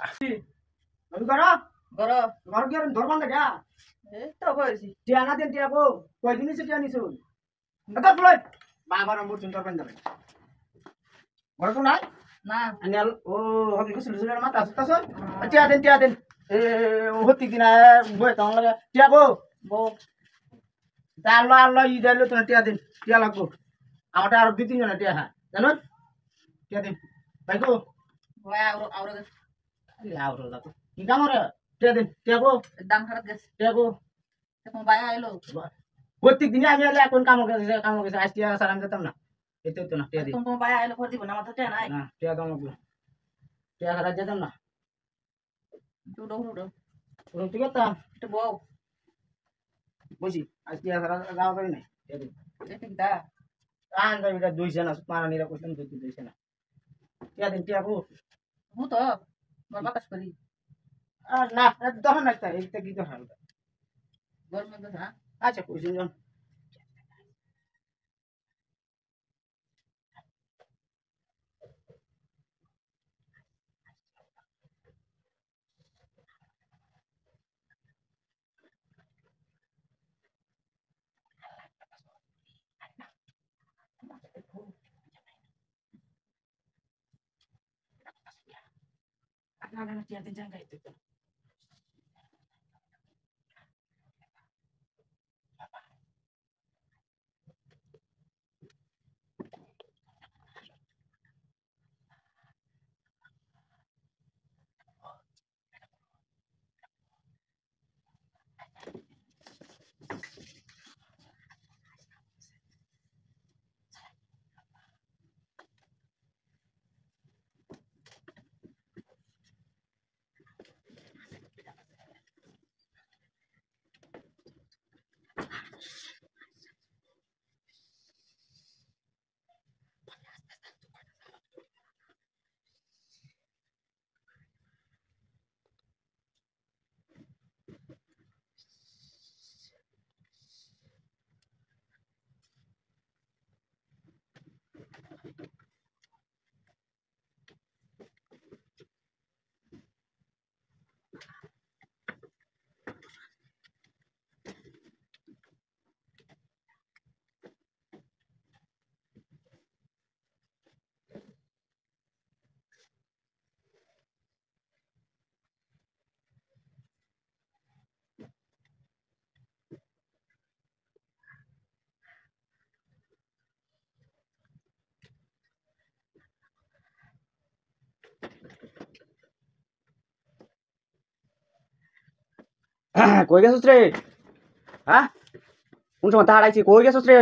আমি করো করো ঘর গিয়ে ধরবান না গা এই তো বলছি টিয়া না দেন টিয়া গো কয়দিন এসে টিয়া নিছুন এটা বলে বাবার নম্বর চিন্তা করবেন যাবে ঘর তো নাই না আনিয়াল ও হবি কিছু লুজুলের মাথা আসতাছ টিয়া দেন এ হতি কিনা বই তাও লাগে টিয়া গো বউ আল্লাহ আল্লাহ ই দিলো তো টিয়া দেন টিয়া লাগবো আমারটা আর দুই তিন জন টিয়া হ্যাঁ জানো টিয়া দেন ভাই গো ভাই আউরো আউরো আউরো লাগো কি কাম রে টিয়া দেন টিয়া গো দাম খারাপ গেছে টিয়া গো এখন ভাই আইলো প্রত্যেক দিনে আমি এলে এখন কাম গেছে আজ টিয়া সার আমি যেতাম না এতে তো না টিয়া দিন তোমার ভাই আইলো করে দিব না আমার তো নাই না টিয়া দাম টিয়া সারা যেতাম না উড়ো উড়ো ওরকম ঠিক আছে একটু বউ বুঝি আজ টিয়া সারা যাওয়া পারি নাই টিয়া দিন দেখি দা আন যাবি এটা দুইছে না মারা নিরা করতাম দুইছে না টিয়া দিন টিয়া গো હું તો બાકાશ કરી না তখন একটা এইটা কি তো হালকা ગવર્મેન્ટ હા আচ্ছা কইছেন জন না টিয়া দিন জায়গা এইতে কই গেছস রে হ্যাঁ কোন সময় তাড়াইছি কই গেছস রে